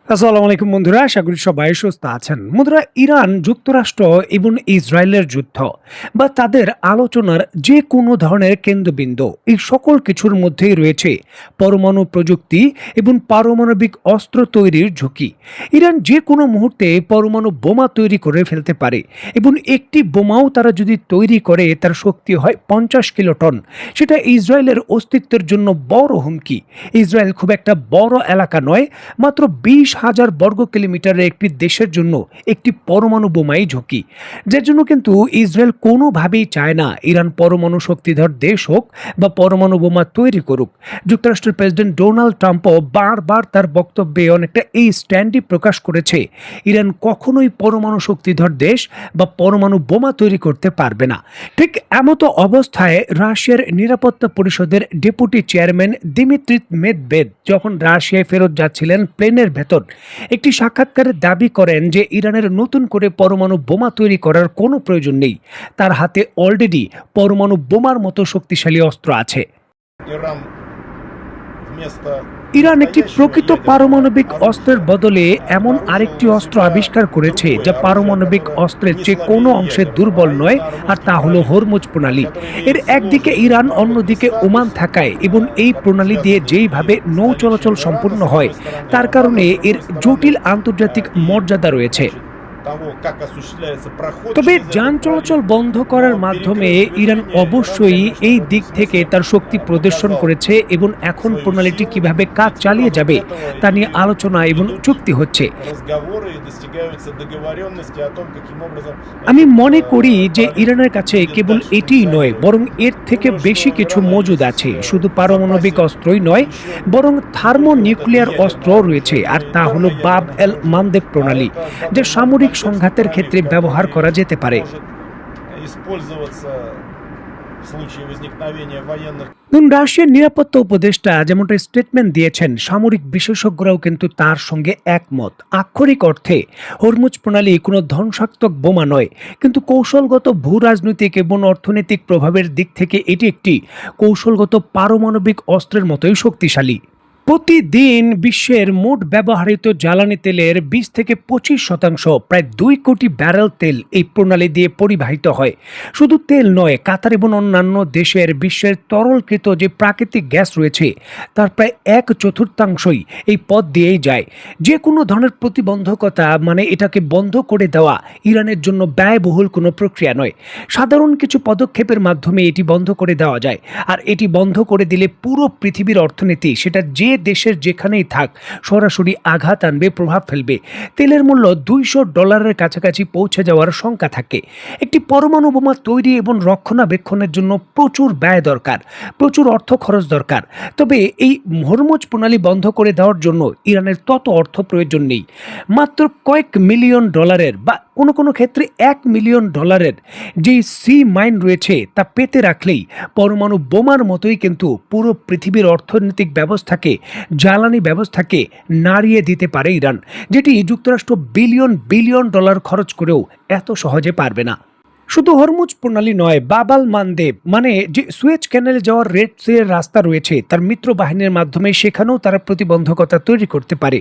আসসালামু আলাইকুম বন্ধুরা, আশা করি সবাই সুস্থ আছেন। বন্ধুরা, ইরান যুক্তরাষ্ট্র এবং ইসরায়েলের যুদ্ধ বা তাদের আলোচনার যে কোনো ধরনের কেন্দ্রবিন্দু, এই সকল কিছুর মধ্যেই রয়েছে পরমাণু প্রযুক্তি এবং পারমাণবিক অস্ত্র তৈরির ঝুঁকি। ইরান যে কোনো মুহূর্তে পরমাণু বোমা তৈরি করে ফেলতে পারে এবং একটি বোমাও তারা যদি তৈরি করে তার শক্তি হয় 50 কিলোটন। সেটা ইসরায়েলের অস্তিত্বের জন্য বড় হুমকি। ইসরায়েল খুব একটা বড় এলাকা নয়, মাত্র 20,000 বর্গ কিলোমিটারের একটি দেশের জন্য একটি পরমাণু বোমাই ঝুঁকি, যার জন্য কিন্তু ইসরায়েল কোনোভাবেই চায় না ইরান পরমাণু শক্তিধর দেশ হোক বা পরমাণু বোমা তৈরি করুক। যুক্তরাষ্ট্রের প্রেসিডেন্ট ডোনাল্ড ট্রাম্পও বারবার তার বক্তব্যে অনেকটা এই স্ট্যান্ডই প্রকাশ করেছে, ইরান কখনোই পরমাণু শক্তিধর দেশ বা পরমাণু বোমা তৈরি করতে পারবে না। ঠিক এমতো অবস্থায় রাশিয়ার নিরাপত্তা পরিষদের ডেপুটি চেয়ারম্যান দিমিত্রি মেদভেদ যখন রাশিয়ায় ফেরত যাচ্ছিলেন প্লেনের ভেতর একটি সাক্ষাৎকারে দাবি করেন যে ইরানের নতুন করে পরমাণু বোমা তৈরি করার কোনো প্রয়োজন নেই, তার হাতে অলরেডি পরমাণু বোমার মতো শক্তিশালী অস্ত্র আছে। Иран вместо ইরান একটি настоящего প্রকৃত ядерного পারমাণবিক оружия অস্ত্রের বদলে এমন আরেকটি обнаружил у অস্ত্র себя আবিষ্কার করেছে другое যা оружие, পারমাণবিক которое অস্ত্রের не চেয়ে слабее কোনো অংশে ядерного, দুর্বল а নয়, именно আর Hormuzский তা হলো пролив, হরমুজ প্রণালী। который এর имеет একদিকে сложный ইরান, международный অন্যদিকে ওমান статус, থাকায় এবং এই который প্রণালী দিয়ে связан যেইভাবে и с নৌ চলাচল наличием Ирана সম্পূর্ণ с হয় одной стороны, তার Омана কারণে с এর другой стороны, জটিল আন্তর্জাতিক и মর্যাদা রয়েছে। значит, того, как осуществляется проход তবে через যান этот চলাচল пролив. বন্ধ করার Но মাধ্যমে перекрыть ইরান движение Иран, অবশ্যই конечно, এই в দিক этом থেকে смысле তার শক্তি প্রদর্শন показал করেছে এবং এখন свою প্রণালীটি силу, কিভাবে и কাজ теперь চালিয়ে вокруг যাবে этого তা и নিয়ে আলোচনা এবং идут চুক্তি হচ্ছে। разговоры и достигаются договоренности о том, каким образом আমি этот মনে করি যে пролив ইরানের কাছে будет কেবল дальше এটিই নয়, функционировать. বরং এর থেকে Думаю, বেশি что у কিছু Ирана মজুদ есть আছে। в শুধু পারমাণবিক запасе অস্ত্রই নয়, еще বরং не только вот это থার্মোনিউক্লিয়ার ядерное অস্ত্রও রয়েছে, оружие, আর но и তা হলো বাব термоядерное এল оружие, মানদেব а প্রণালী, это যা Баб-эль সামরিক Мандебский সংঘাতের пролив, ক্ষেত্রে ব্যবহার который করা যেতে পারে। может использоваться в случае возникновения военных. রাশিয়ার নিরাপত্তা উপদেষ্টা যেমনটা স্টেটমেন্ট দিয়েছেন, সামরিক বিশেষজ্ঞরাও কিন্তু তার সঙ্গে একমত। আক্ষরিক অর্থে হরমুজ প্রণালী কোনো ধ্বংসাত্মক বোমা নয়, কিন্তু কৌশলগত ভূ রাজনৈতিক এবং অর্থনৈতিক প্রভাবের দিক থেকে এটি একটি কৌশলগত পারমাণবিক অস্ত্রের মতোই শক্তিশালী। প্রতিদিন বিশ্বের মোট ব্যবহৃত জ্বালানি তেলের 20 থেকে 25%, প্রায় 2 কোটি ব্যারেল তেল এই প্রণালী দিয়ে পরিবাহিত হয়। শুধু তেল নয়, কাতার এবং অন্যান্য দেশের বিশ্বের তরলকৃত যে প্রাকৃতিক গ্যাস রয়েছে তার প্রায় 1/4 এই পথ দিয়েই যায়। যে কোনো ধরনের প্রতিবন্ধকতা, মানে এটাকে বন্ধ করে দেওয়া, ইরানের জন্য ব্যয়বহুল কোনো প্রক্রিয়া নয়। সাধারণ কিছু পদক্ষেপের মাধ্যমে এটি বন্ধ করে দেওয়া যায়, আর এটি বন্ধ করে দিলে পুরো পৃথিবীর অর্থনীতি, সেটা যে দেশের যেখানেই থাক, সরাসরি আঘাত আনবে, প্রভাব ফেলবে। তেলের মূল্য $200 কাছাকাছি পৌঁছে যাওয়ার শঙ্কা থাকে। একটি পরমাণু বোমা তৈরি এবং রক্ষণাবেক্ষণের জন্য প্রচুর ব্যয় দরকার, প্রচুর অর্থ খরচ দরকার। তবে এই হরমুজ প্রণালী বন্ধ করে দেওয়ার জন্য ইরানের তত অর্থ প্রয়োজন নেই। মাত্র কয়েক মিলিয়ন ডলারের বা কোনো কোনো ক্ষেত্রে $1 মিলিয়ন যেই সি মাইন রয়েছে তা পেতে রাখলেই পরমাণু বোমার মতোই কিন্তু পুরো পৃথিবীর অর্থনৈতিক ব্যবস্থাকে, জ্বালানি ব্যবস্থাকে নাড়িয়ে দিতে পারে ইরান, যেটি যুক্তরাষ্ট্র বিলিয়ন বিলিয়ন ডলার খরচ করেও এত সহজে পারবে না। শুধু হরমুজ প্রণালী নয়, বাব আল মানদেব, মানে যে সুয়েজ ক্যানেলে যাওয়ার রেড সির রাস্তা রয়েছে, তার মিত্র বাহিনীর মাধ্যমে সেখানেও তারা প্রতিবন্ধকতা তৈরি করতে পারে,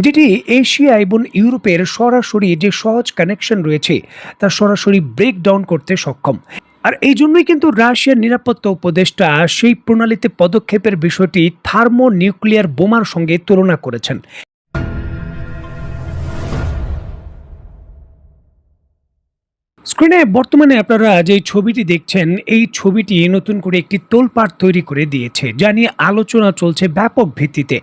যেটি এশিয়া এবং ইউরোপের সরাসরি যে সহজ কানেকশন রয়েছে তা সরাসরি ব্রেকডাউন করতে সক্ষম। আর এই জন্যই কিন্তু রাশিয়ার নিরাপত্তা উপদেষ্টা সেই প্রণালীতে পদক্ষেপের বিষয়টি থার্মোনিউক্লিয়ার বোমার সঙ্গে তুলনা করেছেন। স্ক্রিনে বর্তমানে আপনারা যে ছবিটি দেখছেন, এই ছবিটি নতুন করে একটি তোলপাড় তৈরি করে দিয়েছে, যা নিয়ে আলোচনা চলছে ব্যাপক ভিত্তিতে।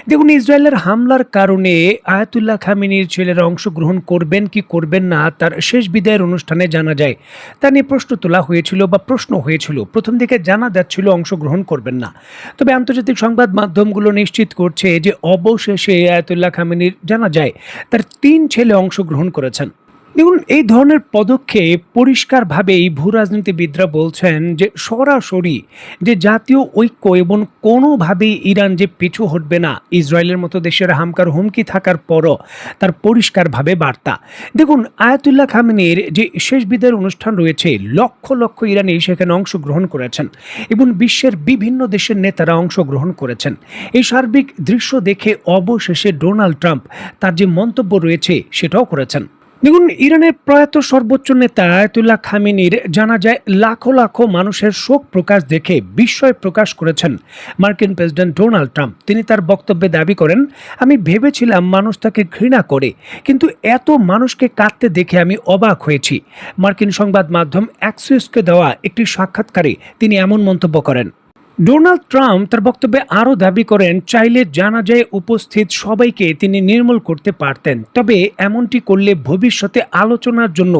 দেখুন, ইসরায়েলের হামলার কারণে আয়াতুল্লাহ খামেনির ছেলেরা অংশগ্রহণ করবেন কি করবেন না তার শেষ বিদায়ের অনুষ্ঠানে জানা যায়, তা নিয়ে প্রশ্ন তোলা হয়েছিল বা প্রশ্ন হয়েছিল। প্রথম দিকে জানা যাচ্ছিল অংশগ্রহণ করবেন না, তবে আন্তর্জাতিক সংবাদ মাধ্যমগুলো নিশ্চিত করছে যে অবশেষে আয়াতুল্লাহ খামেনির জানা যায় তার 3 ছেলে অংশগ্রহণ করেছেন। দেখুন, এই ধরনের পদক্ষেপ পরিষ্কারভাবেই ভূরাজনীতিবিদরা বলছেন যে সরাসরি যে জাতীয় ঐক্য এবং কোনোভাবেই ইরান যে পিছু হটবে না ইসরায়েলের মতো দেশের হামকার হুমকি থাকার পরও, তার পরিষ্কারভাবে বার্তা। দেখুন, আয়াতুল্লাহ খামেনির যে শেষ বিদায়ের অনুষ্ঠান রয়েছে, লক্ষ লক্ষ ইরানি সেখানে অংশগ্রহণ করেছেন এবং বিশ্বের বিভিন্ন দেশের নেতারা অংশগ্রহণ করেছেন। এই সার্বিক দৃশ্য দেখে অবশেষে ডোনাল্ড ট্রাম্প তার যে মন্তব্য রয়েছে সেটাও করেছেন। দেখুন, ইরানের প্রয়াত সর্বোচ্চ নেতা আয়াতুল্লাহ খামেনির জানাজায় লাখো লাখো মানুষের শোক প্রকাশ দেখে বিস্ময় প্রকাশ করেছেন মার্কিন প্রেসিডেন্ট ডোনাল্ড ট্রাম্প। তিনি তার বক্তব্যে দাবি করেন, আমি ভেবেছিলাম মানুষ তাকে ঘৃণা করে, কিন্তু এত মানুষকে কাঁদতে দেখে আমি অবাক হয়েছি। মার্কিন সংবাদ মাধ্যম অ্যাক্সিসকে দেওয়া একটি সাক্ষাৎকারে তিনি এমন মন্তব্য করেন। ডোনাল্ড ট্রাম্প তার বক্তব্যে আরও দাবি করেন, চাইলে জানাজায় উপস্থিত সবাইকে তিনি নির্মূল করতে পারতেন, তবে এমনটি করলে ভবিষ্যতে আলোচনার জন্য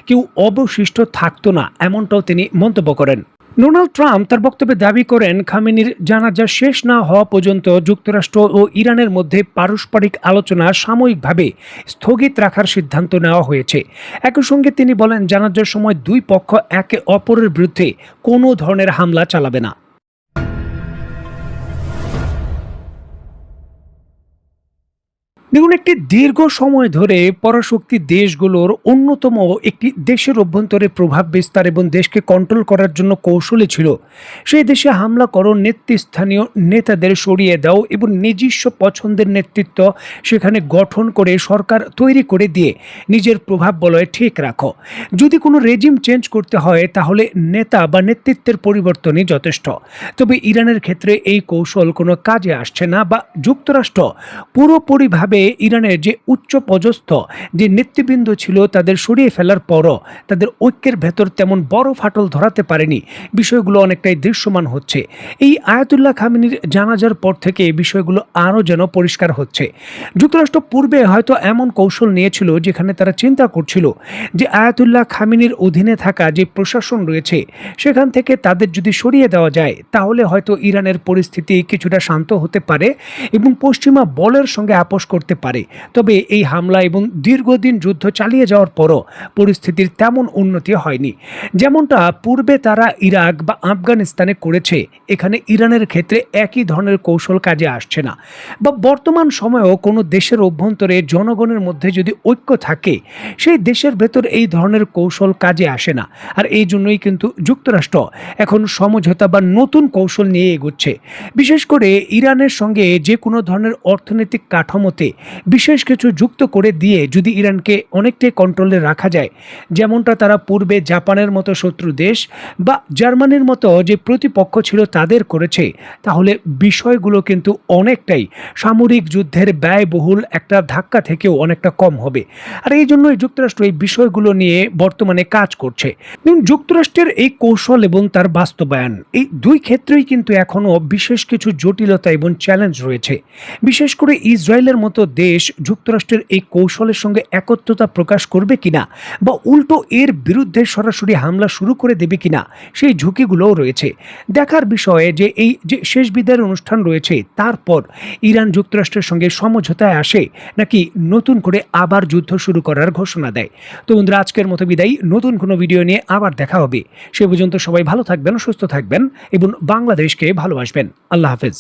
কেউ অবশিষ্ট থাকতো না, এমনটাও তিনি মন্তব্য করেন। ডোনাল্ড ট্রাম্প তার বক্তব্যে দাবি করেন, খামেনির জানাজা শেষ না হওয়া পর্যন্ত যুক্তরাষ্ট্র ও ইরানের মধ্যে পারস্পরিক আলোচনা সাময়িকভাবে স্থগিত রাখার সিদ্ধান্ত নেওয়া হয়েছে। একই সঙ্গে তিনি বলেন, জানাজার সময় দুই পক্ষ একে অপরের বিরুদ্ধে কোনো ধরনের হামলা চালাবে না। দেখুন, একটি দীর্ঘ সময় ধরে পরাশক্তি দেশগুলোর অন্যতম একটি দেশের অভ্যন্তরে প্রভাব বিস্তার এবং দেশকে কন্ট্রোল করার জন্য কৌশলী ছিল সেই দেশে হামলা করো, নেতৃস্থানীয় নেতাদের সরিয়ে দাও এবং নিজস্ব পছন্দের নেতৃত্ব সেখানে গঠন করে সরকার তৈরি করে দিয়ে নিজের প্রভাব বলয় ঠিক রাখো। যদি কোনো রেজিম চেঞ্জ করতে হয় তাহলে নেতা বা নেতৃত্বের পরিবর্তনই যথেষ্ট। তবে ইরানের ক্ষেত্রে এই কৌশল কোনো কাজে আসছে না, বা যুক্তরাষ্ট্র পুরোপুরিভাবে ইরানের যে উচ্চ পদস্থ যে নেতৃবৃন্দ ছিল তাদের সরিয়ে ফেলার পরও তাদের ঐক্যের ভেতর তেমন বড় ফাটল ধরাতে পারেনি। বিষয়গুলো অনেকটাই দৃশ্যমান হচ্ছে। এই আয়াতুল্লাহ খামেনির জানাজার পর থেকে এই বিষয়গুলো আরও যেন পরিষ্কার হচ্ছে। যুক্তরাষ্ট্র পূর্বে হয়তো এমন কৌশল নিয়েছিল যেখানে তারা চিন্তা করছিল যে আয়াতুল্লাহ খামেনির অধীনে থাকা যে প্রশাসন রয়েছে সেখান থেকে তাদের যদি সরিয়ে দেওয়া যায় তাহলে হয়তো ইরানের পরিস্থিতি কিছুটা শান্ত হতে পারে এবং পশ্চিমা বলের সঙ্গে আপোষ করতে পারে। তবে এই হামলা এবং দীর্ঘদিন যুদ্ধ চালিয়ে যাওয়ার পরও পরিস্থিতির তেমন উন্নতি হয়নি। যেমনটা পূর্বে তারা ইরাক বা আফগানিস্তানে করেছে, এখানে ইরানের ক্ষেত্রে একই ধরনের কৌশল কাজে আসছে না। বা বর্তমান সময়েও কোনো দেশের অভ্যন্তরে জনগণের মধ্যে যদি ঐক্য থাকে সেই দেশের ভেতর এই ধরনের কৌশল কাজে আসে না। আর এই জন্যই কিন্তু যুক্তরাষ্ট্র এখন সমঝোতা বা নতুন কৌশল নিয়ে এগোচ্ছে। বিশেষ করে ইরানের সঙ্গে যে কোনো ধরনের অর্থনৈতিক কাঠামোতে বিশেষ কিছু যুক্ত করে দিয়ে যদি ইরানকে অনেকটাই কন্ট্রোলে রাখা যায়, যেমনটা তারা পূর্বে জাপানের মতো শত্রু দেশ বা জার্মানির মতো যে প্রতিপক্ষ ছিল তাদের করেছে, তাহলে বিষয়গুলো কিন্তু অনেকটাই সামরিক যুদ্ধের ব্যয়বহুল একটা ধাক্কা থেকেও অনেকটা কম হবে। আর এই জন্যই যুক্তরাষ্ট্র এই বিষয়গুলো নিয়ে বর্তমানে কাজ করছে। যুক্তরাষ্ট্রের এই কৌশল এবং তার বাস্তবায়ন, এই দুই ক্ষেত্রেই কিন্তু এখনও বিশেষ কিছু জটিলতা এবং চ্যালেঞ্জ রয়েছে। বিশেষ করে ইসরায়েলের মতো দেশ যুক্তরাষ্ট্রের এই কৌশলের সঙ্গে একত্রতা প্রকাশ করবে কিনা, বা উল্টো এর বিরুদ্ধে সরাসরি হামলা শুরু করে দেবে কিনা, সেই ঝুঁকিগুলোও রয়েছে। দেখার বিষয়ে যে এই যে শেষ বিদায়ের অনুষ্ঠান রয়েছে তারপর ইরান যুক্তরাষ্ট্রের সঙ্গে সমঝোতায় আসে নাকি নতুন করে আবার যুদ্ধ শুরু করার ঘোষণা দেয়। তো বন্ধুরা, আজকের মতো বিদায়, নতুন কোনো ভিডিও নিয়ে আবার দেখা হবে। সে পর্যন্ত সবাই ভালো থাকবেন, সুস্থ থাকবেন এবং বাংলাদেশকে ভালোবাসবেন। আল্লাহ হাফেজ।